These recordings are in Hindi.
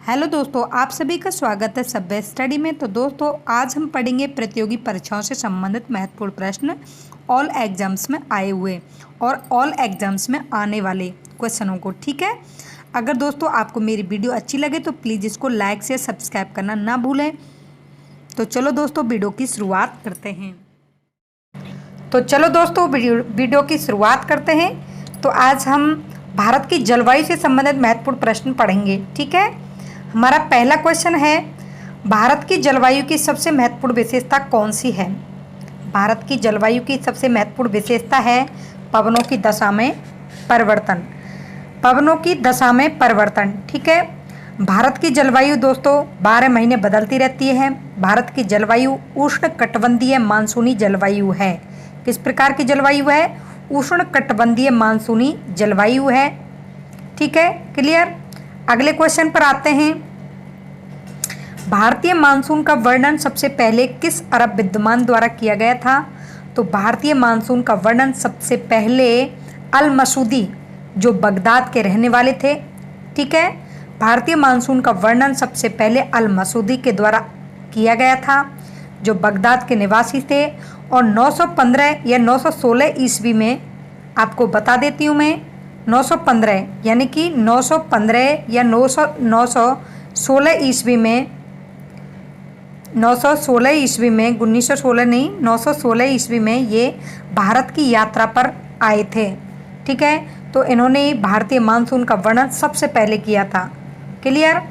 हेलो दोस्तों, आप सभी का स्वागत है सभ्य स्टडी में। तो दोस्तों, आज हम पढ़ेंगे प्रतियोगी परीक्षाओं से संबंधित महत्वपूर्ण प्रश्न ऑल एग्जाम्स में आए हुए और ऑल एग्जाम्स में आने वाले क्वेश्चनों को। ठीक है, अगर दोस्तों आपको मेरी वीडियो अच्छी लगे तो प्लीज़ इसको लाइक से सब्सक्राइब करना ना भूलें। तो चलो दोस्तों, वीडियो की शुरुआत करते हैं। वीडियो की शुरुआत करते हैं। तो आज हम भारत की जलवायु से संबंधित महत्वपूर्ण प्रश्न पढ़ेंगे। ठीक है, हमारा पहला क्वेश्चन है, भारत की जलवायु की सबसे महत्वपूर्ण विशेषता कौन सी है? भारत की जलवायु की सबसे महत्वपूर्ण विशेषता है पवनों की दशा में परिवर्तन। पवनों की दशा में परिवर्तन। ठीक है, भारत की जलवायु दोस्तों 12 महीने बदलती रहती है। भारत की जलवायु उष्णकटिबंधीय मानसूनी जलवायु है। किस प्रकार की जलवायु है? उष्णकटिबंधीय मानसूनी जलवायु है। ठीक है, क्लियर। अगले क्वेश्चन पर आते हैं। भारतीय मानसून का वर्णन सबसे पहले किस अरब विद्वान द्वारा किया गया था? तो भारतीय मानसून का वर्णन सबसे पहले अल मसूदी, जो बगदाद के रहने वाले थे। ठीक है, भारतीय मानसून का वर्णन सबसे पहले अल मसूदी के द्वारा किया गया था, जो बगदाद के निवासी थे। और 915 या 916 ईस्वी में, आपको बता देती हूँ मैं, 915 यानी कि 915 या 916 ईस्वी में, 916 ईस्वी में, 1916 नहीं, 916 ईस्वी में ये भारत की यात्रा पर आए थे। ठीक है, तो इन्होंने भारतीय मानसून का वर्णन सबसे पहले किया था। क्लियर।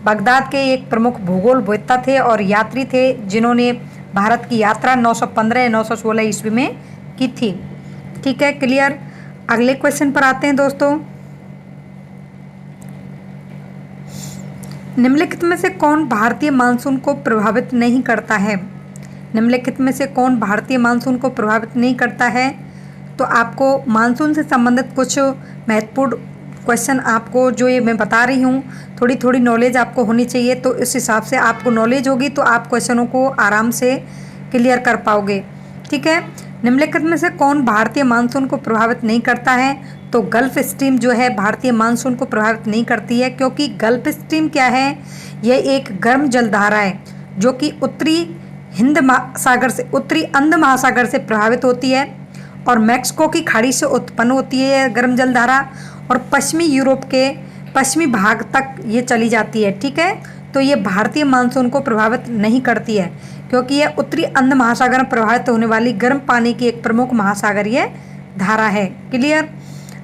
बगदाद के एक प्रमुख भूगोलवेत्ता थे और यात्री थे, जिन्होंने भारत की यात्रा 915 या 916 ईस्वी में की थी। ठीक है, क्लियर। अगले क्वेश्चन पर आते हैं दोस्तों। निम्नलिखित में से कौन भारतीय मानसून को प्रभावित नहीं करता है? निम्नलिखित में से कौन भारतीय मानसून को प्रभावित नहीं करता है? तो आपको मानसून से संबंधित कुछ महत्वपूर्ण क्वेश्चन आपको जो ये मैं बता रही हूँ, थोड़ी थोड़ी नॉलेज आपको होनी चाहिए। तो इस हिसाब से आपको नॉलेज होगी तो आप क्वेश्चनों को आराम से क्लियर कर पाओगे। ठीक है, निम्नलिखित में से कौन भारतीय मानसून को प्रभावित नहीं करता है? तो गल्फ स्ट्रीम जो है भारतीय मानसून को प्रभावित नहीं करती है, क्योंकि गल्फ स्ट्रीम क्या है? यह एक गर्म जलधारा है जो कि उत्तरी अंध महासागर से प्रभावित होती है और मैक्सिको की खाड़ी से उत्पन्न होती है यह गर्म जलधारा, और पश्चिमी यूरोप के पश्चिमी भाग तक ये चली जाती है। ठीक है, तो ये भारतीय मानसून को प्रभावित नहीं करती है, क्योंकि यह उत्तरी अंध महासागर में प्रभावित होने वाली गर्म पानी की एक प्रमुख महासागरीय धारा है। क्लियर।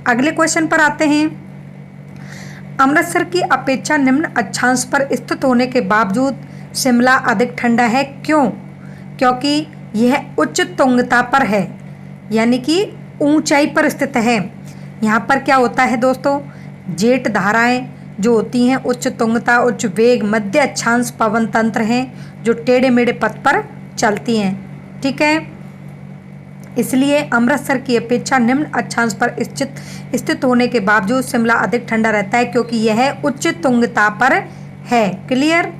अगले क्वेश्चन पर आते हैं। अमृतसर की अपेक्षा निम्न अक्षांश पर स्थित होने के बावजूद शिमला अधिक ठंडा है, क्यों? क्योंकि यह उच्च तुंगता पर है, यानी कि ऊंचाई पर स्थित है। यहाँ पर क्या होता है दोस्तों, जेट धाराएं जो होती हैं उच्च तुंगता, उच्च वेग, मध्य अक्षांश पवन तंत्र हैं जो टेढ़े मेढ़े पथ पर चलती हैं। ठीक है, इसलिए अमृतसर की अपेक्षा निम्न अक्षांश पर स्थित होने के बावजूद शिमला अधिक ठंडा रहता है, क्योंकि यह उच्च तुंगता पर है। क्लियर।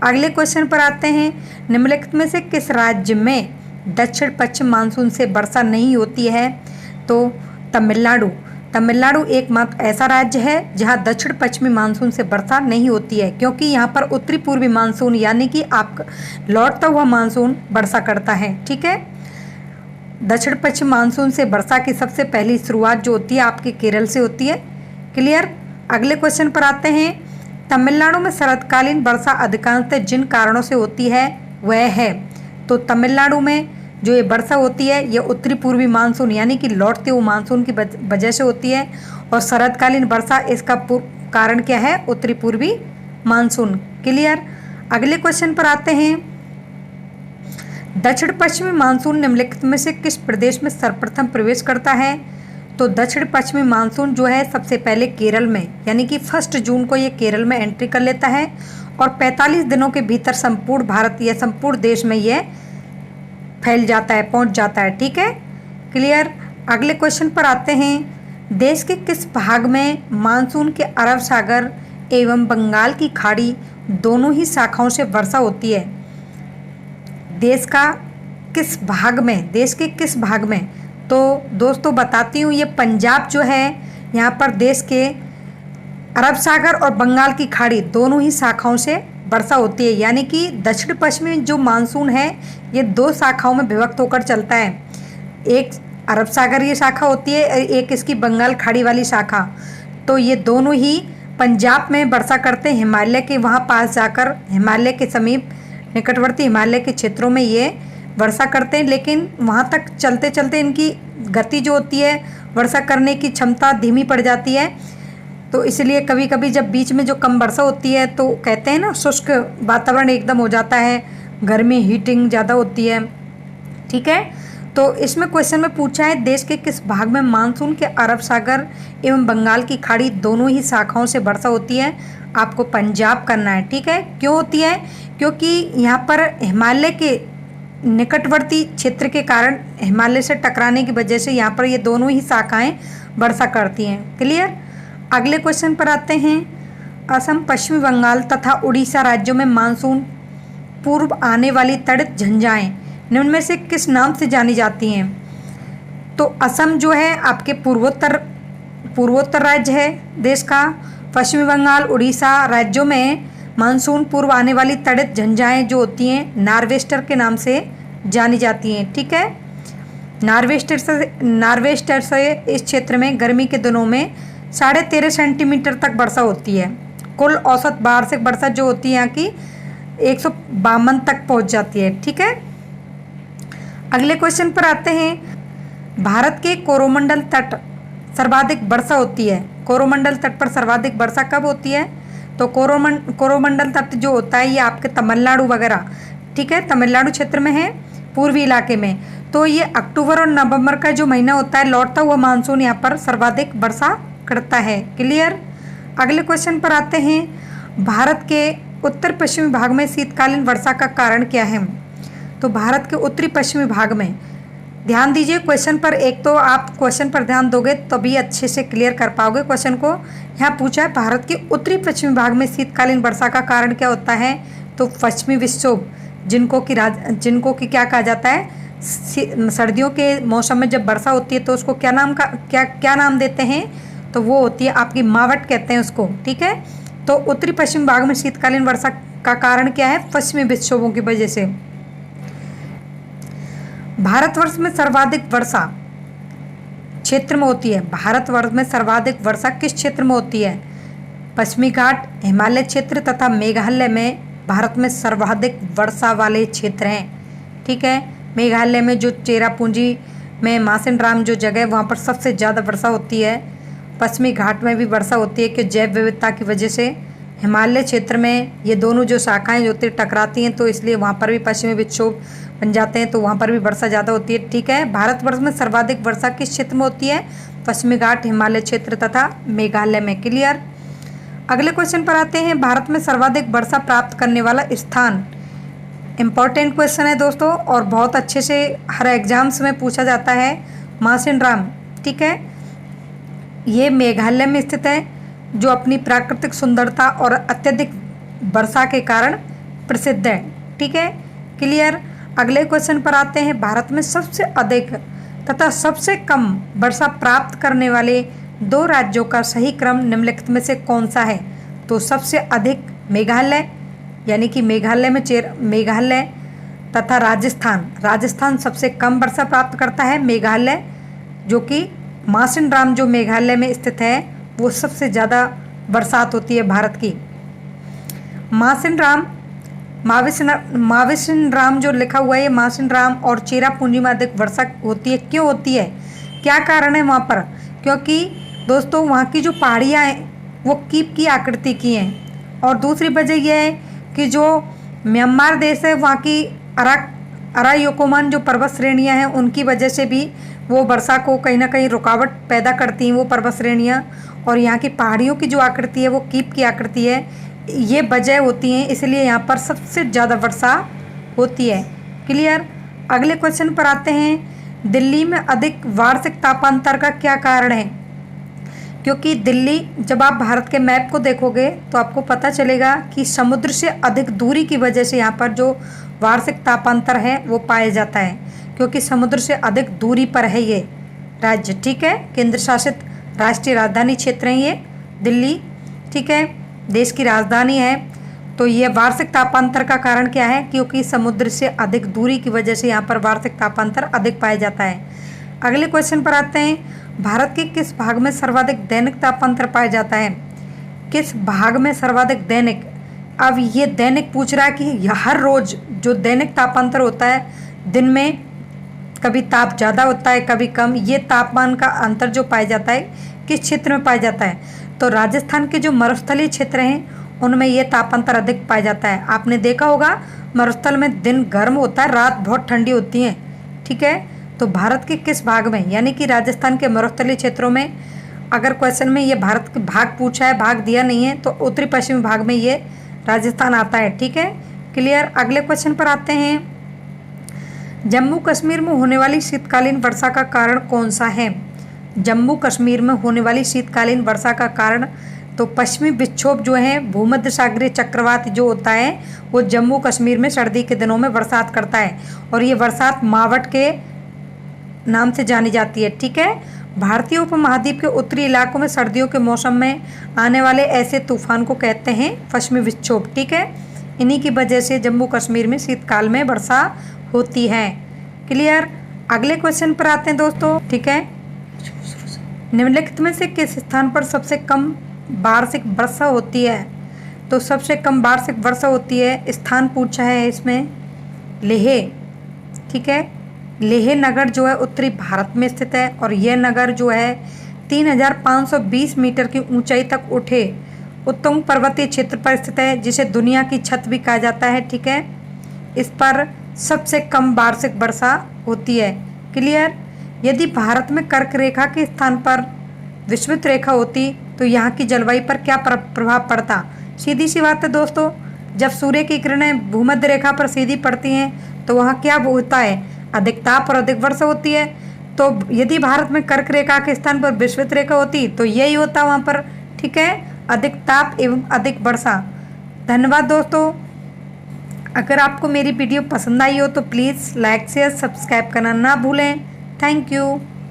अगले क्वेश्चन पर आते हैं। निम्नलिखित में से किस राज्य में दक्षिण पश्चिम मानसून से वर्षा नहीं होती है? तो तमिलनाडु। तमिलनाडु एकमात्र ऐसा राज्य है जहां दक्षिण पश्चिमी मानसून से वर्षा नहीं होती है, क्योंकि यहां पर उत्तरी पूर्वी मानसून यानी कि आपका लौटता हुआ मानसून वर्षा करता है। ठीक है, दक्षिण पश्चिम मानसून से वर्षा की सबसे पहली शुरुआत जो होती है आपके केरल से होती है। क्लियर। अगले क्वेश्चन पर आते हैं। तमिलनाडु में शरतकालीन वर्षा अधिकांशतः जिन कारणों से होती है वह है, तो तमिलनाडु में जो ये वर्षा होती है यह उत्तरी पूर्वी मानसून यानी कि लौटते हुए मानसून की वजह से होती है, और शरतकालीन वर्षा इसका कारण क्या है? उत्तरी पूर्वी मानसून। क्लियर। अगले क्वेश्चन पर आते हैं। दक्षिण पश्चिमी मानसून निम्नलिखित में से किस प्रदेश में सर्वप्रथम प्रवेश करता है? तो दक्षिण पश्चिमी मानसून जो है सबसे पहले केरल में, यानी कि 1 जून को ये केरल में एंट्री कर लेता है और 45 दिनों के भीतर संपूर्ण भारत या संपूर्ण देश में यह फैल जाता है, पहुंच जाता है। ठीक है, क्लियर। अगले क्वेश्चन पर आते हैं। देश के किस भाग में मानसून के अरब सागर एवं बंगाल की खाड़ी दोनों ही शाखाओं से वर्षा होती है? देश के किस भाग में? तो दोस्तों बताती हूँ, ये पंजाब जो है, यहाँ पर देश के अरब सागर और बंगाल की खाड़ी दोनों ही शाखाओं से वर्षा होती है, यानी कि दक्षिण पश्चिमी जो मानसून है ये दो शाखाओं में विभक्त होकर चलता है। एक अरब सागरीय शाखा होती है, एक इसकी बंगाल खाड़ी वाली शाखा। तो ये दोनों ही पंजाब में वर्षा करते हैं, हिमालय के वहाँ पास जाकर, हिमालय के समीप निकटवर्ती हिमालय के क्षेत्रों में ये वर्षा करते हैं। लेकिन वहाँ तक चलते चलते इनकी गति जो होती है, वर्षा करने की क्षमता धीमी पड़ जाती है। तो इसलिए कभी कभी जब बीच में जो कम वर्षा होती है तो कहते हैं ना, शुष्क वातावरण एकदम हो जाता है, गर्मी हीटिंग ज़्यादा होती है। ठीक है, तो इसमें क्वेश्चन में पूछा है देश के किस भाग में मानसून के अरब सागर एवं बंगाल की खाड़ी दोनों ही शाखाओं से वर्षा होती है। आपको पंजाब करना है। ठीक है, क्यों होती है? क्योंकि यहाँ पर हिमालय के निकटवर्ती क्षेत्र के कारण, हिमालय से टकराने की वजह से यहाँ पर ये दोनों ही शाखाएं वर्षा करती हैं। क्लियर। अगले क्वेश्चन पर आते हैं। असम, पश्चिमी बंगाल तथा उड़ीसा राज्यों में मानसून पूर्व आने वाली तड़ित झंझाएं निम्न में से किस नाम से जानी जाती हैं? तो असम जो है आपके पूर्वोत्तर राज्य है देश का। पश्चिमी बंगाल, उड़ीसा राज्यों में मानसून पूर्व आने वाली तड़ित झंझाएं जो होती हैं नार्वेस्टर के नाम से जानी जाती हैं। ठीक है, नार्वेस्टर से इस क्षेत्र में गर्मी के दिनों में 13.5 सेंटीमीटर तक वर्षा होती है। कुल औसत वार्षिक वर्षा जो होती है यहाँ की 152 तक पहुँच जाती है। ठीक है, अगले क्वेश्चन पर आते हैं। भारत के कोरोमंडल तट सर्वाधिक वर्षा होती है। कोरोमंडल तट पर सर्वाधिक वर्षा कब होती है? तो कोरोमंडल तट जो होता है ये आपके तमिलनाडु वगैरह, ठीक है, तमिलनाडु क्षेत्र में है, पूर्वी इलाके में। तो ये अक्टूबर और नवंबर का जो महीना होता है, लौटता हुआ मानसून यहाँ पर सर्वाधिक वर्षा करता है। क्लियर। अगले क्वेश्चन पर आते हैं। भारत के उत्तर पश्चिमी भाग में शीतकालीन वर्षा का कारण क्या है? तो भारत के उत्तरी पश्चिमी भाग में, ध्यान दीजिए क्वेश्चन पर, एक तो आप क्वेश्चन पर ध्यान दोगे तभी अच्छे से क्लियर कर पाओगे क्वेश्चन को। यहाँ पूछा है भारत के उत्तरी पश्चिमी भाग में शीतकालीन वर्षा का कारण क्या होता है? तो पश्चिमी विक्षोभ, जिनको कि क्या कहा जाता है, सर्दियों के मौसम में जब वर्षा होती है तो उसको क्या नाम देते हैं? तो वो होती है आपकी मावट कहते हैं उसको। ठीक है, तो उत्तरी पश्चिम भाग में शीतकालीन वर्षा का कारण क्या है? पश्चिमी विक्षोभों की वजह से। भारतवर्ष में सर्वाधिक वर्षा क्षेत्र में होती है। भारतवर्ष में सर्वाधिक वर्षा किस क्षेत्र में होती है? पश्चिमी घाट, हिमालय क्षेत्र तथा मेघालय में भारत में सर्वाधिक वर्षा वाले क्षेत्र हैं। ठीक है, मेघालय में जो चेरापूंजी में मासिनराम जो जगह है वहाँ पर सबसे ज़्यादा वर्षा होती है। पश्चिमी घाट में भी वर्षा होती है कि जैव विविधता की वजह से। हिमालय क्षेत्र में ये दोनों जो शाखाएं जो होती टकराती हैं तो इसलिए वहाँ पर भी पश्चिमी विक्षोभ बन जाते हैं, तो वहाँ पर भी वर्षा ज़्यादा होती है। ठीक है, भारतवर्ष में सर्वाधिक वर्षा किस क्षेत्र में होती है? पश्चिमी घाट, हिमालय क्षेत्र तथा मेघालय में। क्लियर। अगले क्वेश्चन पर आते हैं। भारत में सर्वाधिक वर्षा प्राप्त करने वाला स्थान। इम्पॉर्टेंट क्वेश्चन है दोस्तों और बहुत अच्छे से हर एग्जाम्स में पूछा जाता है। मासिनराम, ठीक है, ये मेघालय में स्थित है, जो अपनी प्राकृतिक सुंदरता और अत्यधिक वर्षा के कारण प्रसिद्ध है। ठीक है, क्लियर। अगले क्वेश्चन पर आते हैं। भारत में सबसे अधिक तथा सबसे कम वर्षा प्राप्त करने वाले दो राज्यों का सही क्रम निम्नलिखित में से कौन सा है? तो सबसे अधिक मेघालय, यानी कि मेघालय तथा राजस्थान सबसे कम वर्षा प्राप्त करता है। मेघालय जो कि मासिनराम जो मेघालय में स्थित है वो सबसे ज़्यादा बरसात होती है भारत की। माविसिनराम जो लिखा हुआ है ये मासिनराम और चेरापूंजी में अधिक वर्षा होती है। क्यों होती है, क्या कारण है वहाँ पर? क्योंकि दोस्तों वहाँ की जो पहाड़ियाँ हैं वो कीप की आकृति की हैं, और दूसरी वजह यह है कि जो म्यांमार देश है वहाँ की अरायोकोमान जो पर्वत श्रेणियाँ हैं उनकी वजह से भी वो वर्षा को कहीं ना कहीं रुकावट पैदा करती हैं वो पर्वत श्रेणियाँ, और यहाँ की पहाड़ियों की जो आकृति है वो कीप की आकृति है, ये वजह होती हैं, इसलिए यहाँ पर सबसे ज़्यादा वर्षा होती है। क्लियर। अगले क्वेश्चन पर आते हैं। दिल्ली में अधिक वार्षिक तापांतर का क्या कारण है? क्योंकि दिल्ली, जब आप भारत के मैप को देखोगे तो आपको पता चलेगा कि समुद्र से अधिक दूरी की वजह से यहाँ पर जो वार्षिक तापांतर है वो पाया जाता है, क्योंकि समुद्र से अधिक दूरी पर है ये राज्य। ठीक है, केंद्र शासित राष्ट्रीय राजधानी क्षेत्र है ये दिल्ली, ठीक है, देश की राजधानी है। तो ये वार्षिक तापांतर का कारण क्या है? क्योंकि समुद्र से अधिक दूरी की वजह से यहाँ पर वार्षिक तापांतर अधिक पाया जाता है। अगले क्वेश्चन पर आते हैं, भारत के किस भाग में सर्वाधिक दैनिक तापांतर पाया जाता है? किस भाग में सर्वाधिक दैनिक? अब ये दैनिक पूछ रहा है कि हर रोज जो दैनिक तापांतर होता है, दिन में कभी ताप ज़्यादा होता है कभी कम, ये तापमान का अंतर जो पाया जाता है किस क्षेत्र में पाया जाता है? तो राजस्थान के जो मरुस्थलीय क्षेत्र हैं उनमें ये तापांतर अधिक पाया जाता है। आपने देखा होगा मरुस्थल में दिन गर्म होता है, रात बहुत ठंडी होती है। ठीक है, तो भारत के किस भाग में, यानी कि राजस्थान के मरुस्थलीय क्षेत्रों में, अगर क्वेश्चन में ये भारत के भाग पूछा है, भाग दिया नहीं है, तो उत्तरी पश्चिमी भाग में ये राजस्थान आता है। ठीक है, क्लियर। अगले क्वेश्चन पर आते हैं, जम्मू कश्मीर में होने वाली शीतकालीन वर्षा का कारण कौन सा है? जम्मू कश्मीर में होने वाली शीतकालीन वर्षा का कारण, तो पश्चिमी विक्षोभ जो है, भूमध्य सागरीय चक्रवात जो होता है वो जम्मू कश्मीर में सर्दी के दिनों में बरसात करता है और ये बरसात मावट के नाम से जानी जाती है। ठीक है, भारतीय उपमहाद्वीप के उत्तरी इलाकों में सर्दियों के मौसम में आने वाले ऐसे तूफान को कहते हैं पश्चिमी विक्षोभ। ठीक है, इन्हीं की वजह से जम्मू कश्मीर में शीतकाल में वर्षा होती है। क्लियर। अगले क्वेश्चन पर आते हैं दोस्तों। ठीक है, निम्नलिखित में से किस स्थान पर सबसे कम वार्षिक वर्षा होती है? तो सबसे कम वार्षिक वर्षा होती है, स्थान पूछा है इसमें लेह। ठीक है, लेह नगर जो है उत्तरी भारत में स्थित है और यह नगर जो है 3520 मीटर की ऊंचाई तक उठे उत्तुंग पर्वतीय क्षेत्र पर स्थित है, जिसे दुनिया की छत भी कहा जाता है। ठीक है, इस पर सबसे कम वार्षिक वर्षा होती है। क्लियर। यदि भारत में कर्क रेखा के स्थान पर विषुवत रेखा होती तो यहाँ की जलवायु पर क्या प्रभाव पड़ता? सीधी सी बात है दोस्तों, जब सूर्य की किरणें भूमध्य रेखा पर सीधी पड़ती हैं तो वहाँ क्या होता है? अधिक ताप और अधिक वर्षा होती है। तो यदि भारत में कर्क रेखा के स्थान पर विषुवत रेखा होती तो यही होता वहाँ पर। ठीक है, अधिक ताप एवं अधिक वर्षा। धन्यवाद दोस्तों। अगर आपको मेरी वीडियो पसंद आई हो तो प्लीज़ लाइक शेयर सब्सक्राइब करना ना भूलें। Thank you.